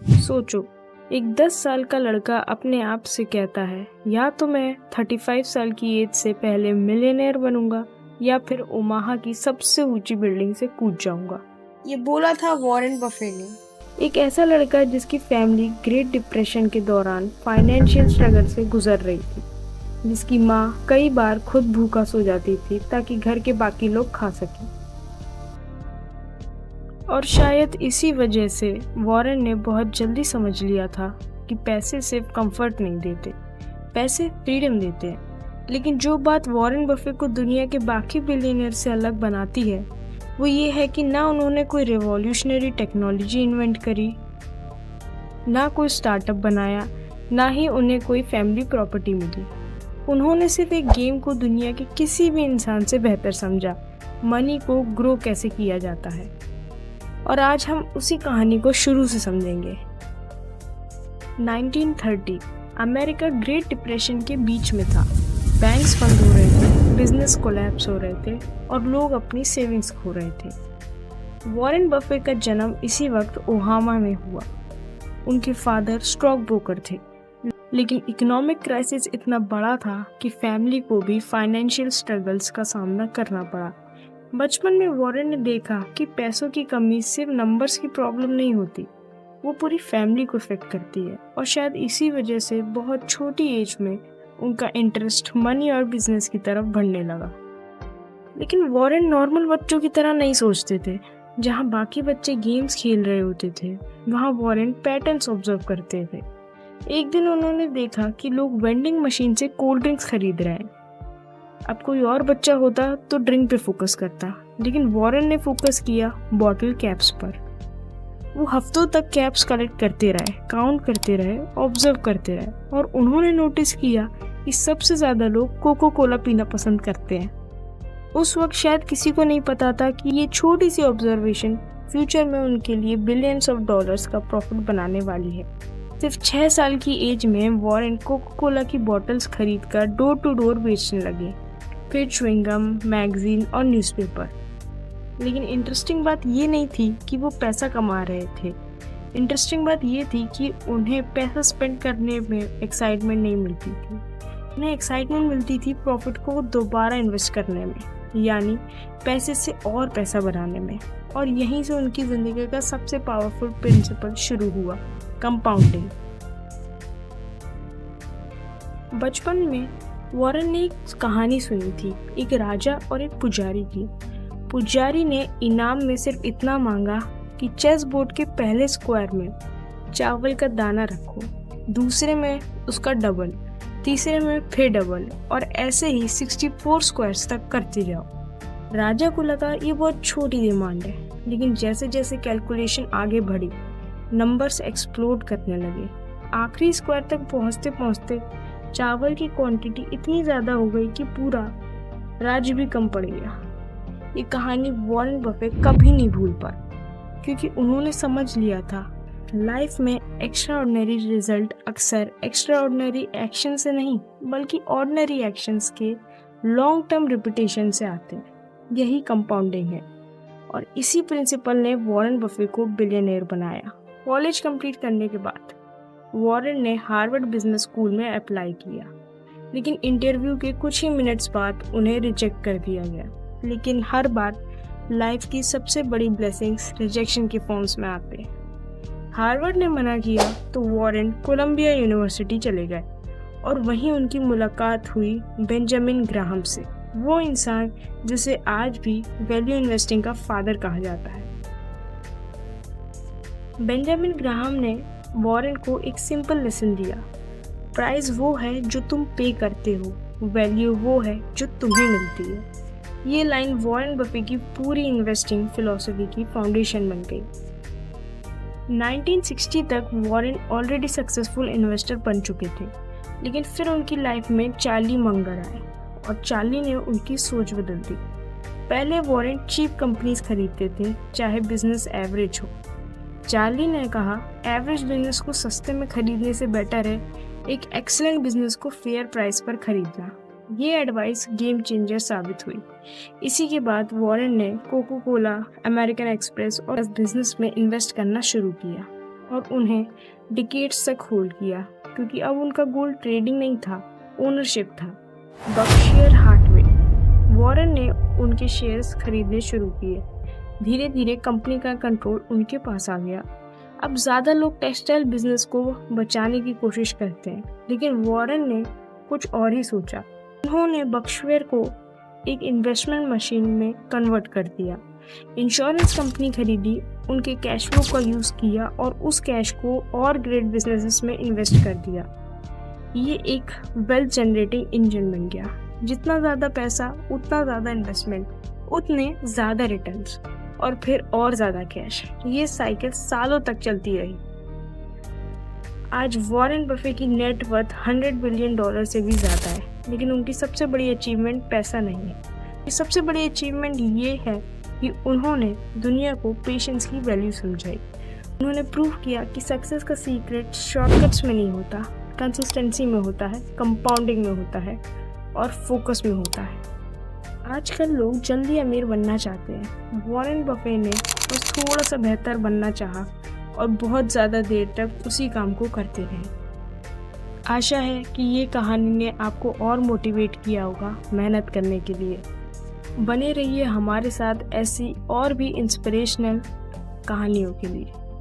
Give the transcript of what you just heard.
सोचो, एक 10 साल का लड़का अपने आप से कहता है या तो मैं 35 साल की एज से पहले मिलियनेयर बनूंगा या फिर ओमाहा की सबसे ऊंची बिल्डिंग से कूद जाऊंगा। ये बोला था वॉरेन बफे ने। एक ऐसा लड़का जिसकी फैमिली ग्रेट डिप्रेशन के दौरान फाइनेंशियल स्ट्रगल से गुजर रही थी, जिसकी माँ कई बार खुद भूखा सो जाती थी ताकि घर के बाकी लोग खा सकें। और शायद इसी वजह से वॉरेन ने बहुत जल्दी समझ लिया था कि पैसे सिर्फ कंफर्ट नहीं देते, पैसे फ्रीडम देते हैं। लेकिन जो बात वॉरेन बफे को दुनिया के बाकी बिलियनियर से अलग बनाती है वो ये है कि ना उन्होंने कोई रिवॉल्यूशनरी टेक्नोलॉजी इन्वेंट करी, ना कोई स्टार्टअप बनाया, ना ही उन्हें कोई फैमिली प्रॉपर्टी मिली। उन्होंने सिर्फ एक गेम को दुनिया के किसी भी इंसान से बेहतर समझा, मनी को ग्रो कैसे किया जाता है। और आज हम उसी कहानी को शुरू से समझेंगे। 1930 अमेरिका ग्रेट डिप्रेशन के बीच में था। बैंक्स बंद हो रहे थे, बिजनेस कोलैप्स हो रहे थे और लोग अपनी सेविंग्स खो रहे थे। वॉरेन बफे का जन्म इसी वक्त ओहामा में हुआ। उनके फादर स्टॉक ब्रोकर थे, लेकिन इकोनॉमिक क्राइसिस इतना बड़ा था कि फैमिली को भी फाइनेंशियल स्ट्रगल्स का सामना करना पड़ा। बचपन में वॉरेन ने देखा कि पैसों की कमी सिर्फ नंबर्स की प्रॉब्लम नहीं होती, वो पूरी फैमिली को इफेक्ट करती है। और शायद इसी वजह से बहुत छोटी एज में उनका इंटरेस्ट मनी और बिजनेस की तरफ बढ़ने लगा। लेकिन वॉरेन नॉर्मल बच्चों की तरह नहीं सोचते थे। जहाँ बाकी बच्चे गेम्स खेल रहे होते थे, वहाँ वॉरेन पैटर्न्स ऑब्जर्व करते थे। एक दिन उन्होंने देखा कि लोग वेंडिंग मशीन से कोल्ड ड्रिंक्स खरीद रहे हैं। अब कोई और बच्चा होता तो ड्रिंक पे फोकस करता, लेकिन वॉरेन ने फोकस किया बॉटल कैप्स पर। वो हफ्तों तक कैप्स कलेक्ट करते रहे, काउंट करते रहे, ऑब्जर्व करते रहे और उन्होंने नोटिस किया कि सबसे ज़्यादा लोग कोको कोला पीना पसंद करते हैं। उस वक्त शायद किसी को नहीं पता था कि ये छोटी सी ऑब्जर्वेशन फ्यूचर में उनके लिए बिलियंस ऑफ डॉलर्स का प्रॉफिट बनाने वाली है। सिर्फ 6 साल की एज में वॉरेन कोको कोला की बॉटल्स खरीद कर डोर टू डोर बेचने लगे, फिर च्युइंगम, मैगजीन और न्यूज़पेपर। लेकिन इंटरेस्टिंग बात ये नहीं थी कि वो पैसा कमा रहे थे। इंटरेस्टिंग बात ये थी कि उन्हें पैसा स्पेंड करने में एक्साइटमेंट नहीं मिलती थी। उन्हें एक्साइटमेंट मिलती थी प्रॉफिट को दोबारा इन्वेस्ट करने में, यानी पैसे से और पैसा बनाने में। और यहीं से उनकी ज़िंदगी का सबसे पावरफुल प्रिंसिपल शुरू हुआ, कंपाउंडिंग। बचपन में वॉरेन ने एक कहानी सुनी थी, एक राजा और एक पुजारी की। पुजारी ने इनाम में सिर्फ इतना मांगा कि चेस बोर्ड के पहले स्क्वायर में चावल का दाना रखो, दूसरे में उसका डबल, तीसरे में फिर डबल और ऐसे ही 64 स्क्वायर्स तक करते जाओ। राजा को लगा ये बहुत छोटी डिमांड है, लेकिन जैसे जैसे कैलकुलेशन आगे बढ़ी नंबर्स एक्सप्लोड करने लगे। आखिरी स्क्वायर तक पहुंचते पहुंचते चावल की क्वांटिटी इतनी ज़्यादा हो गई कि पूरा राज्य भी कम पड़ गया। ये कहानी वॉरेन बफे कभी नहीं भूल पाए, क्योंकि उन्होंने समझ लिया था लाइफ में एक्स्ट्रा ऑर्डिनरी रिजल्ट अक्सर एक्स्ट्रा ऑर्डिनरी एक्शन से नहीं बल्कि ऑर्डिनरी एक्शंस के लॉन्ग टर्म रिपीटेशन से आते हैं। यही कंपाउंडिंग है और इसी प्रिंसिपल ने वॉरेन बफे को बिलियनेयर बनाया। कॉलेज कंप्लीट करने के बाद वॉरेन ने हार्वर्ड बिजनेस स्कूल में अप्लाई किया, लेकिन इंटरव्यू के कुछ ही मिनट्स बाद उन्हें रिजेक्ट कर दिया गया। लेकिन हर बार लाइफ की सबसे बड़ी ब्लेसिंग्स रिजेक्शन के फॉर्म्स में आते हैं। हार्वर्ड ने मना किया तो वॉरेन कोलंबिया यूनिवर्सिटी चले गए और वहीं उनकी मुलाकात हुई बेंजामिन ग्राहम से, वो इंसान जिसे आज भी वैल्यू इन्वेस्टिंग का फादर कहा जाता है। बेंजामिन ग्राहम ने वॉरेन को एक सिंपल लेसन दिया, प्राइस वो है जो तुम पे करते हो, वैल्यू वो है जो तुम्हें मिलती है। ये लाइन वॉरेन बफे की पूरी इन्वेस्टिंग फिलॉसफी की फाउंडेशन बन गई। 1960 तक वॉरेन ऑलरेडी सक्सेसफुल इन्वेस्टर बन चुके थे, लेकिन फिर उनकी लाइफ में चार्ली मंगर आए और चार्ली ने उनकी सोच बदल दी। पहले वॉरेन चीप कंपनीज खरीदते थे, चाहे बिजनेस एवरेज हो। चार्ली ने कहा एवरेज बिजनेस को सस्ते में खरीदने से बेटर है एक एक्सीलेंट बिजनेस को फेयर प्राइस पर खरीदना। ये एडवाइस गेम चेंजर साबित हुई। इसी के बाद वॉरेन ने कोको कोला, अमेरिकन एक्सप्रेस और बिजनेस में इन्वेस्ट करना शुरू किया। और उन्हें डिकेड्स तक होल्ड किया, क्योंकि अब उनका गोल ट्रेडिंग नहीं था, ओनरशिप था। बर्कशायर हाथवे, वॉरेन ने उनके शेयर्स खरीदने शुरू किए। धीरे धीरे कंपनी का कंट्रोल उनके पास आ गया। अब ज़्यादा लोग टेक्सटाइल बिजनेस को बचाने की कोशिश करते हैं, लेकिन वॉरेन ने कुछ और ही सोचा। उन्होंने बर्कशायर को एक इन्वेस्टमेंट मशीन में कन्वर्ट कर दिया। इंश्योरेंस कंपनी खरीदी, उनके कैश फ्लो का यूज़ किया और उस कैश को और ग्रेट बिजनेसेस में इन्वेस्ट कर दिया। ये एक वेल्थ जनरेटिंग इंजन बन गया। जितना ज़्यादा पैसा उतना ज़्यादा इन्वेस्टमेंट, उतने ज़्यादा रिटर्न्स और फिर और ज़्यादा कैश। ये साइकिल सालों तक चलती रही। आज वॉरेन बफे की नेट वर्थ $100 बिलियन से भी ज़्यादा है, लेकिन उनकी सबसे बड़ी अचीवमेंट पैसा नहीं है। सबसे बड़ी अचीवमेंट ये है कि उन्होंने दुनिया को पेशेंस की वैल्यू समझाई। उन्होंने प्रूव किया कि सक्सेस का सीक्रेट शॉर्टकट्स में नहीं होता, कंसिस्टेंसी में होता है, कंपाउंडिंग में होता है और फोकस में होता है। आजकल लोग जल्दी अमीर बनना चाहते हैं। वॉरेन बफे ने बस थोड़ा सा बेहतर बनना चाहा और बहुत ज़्यादा देर तक उसी काम को करते रहे। आशा है कि ये कहानी ने आपको और मोटिवेट किया होगा मेहनत करने के लिए। बने रहिए हमारे साथ ऐसी और भी इंस्पिरेशनल कहानियों के लिए।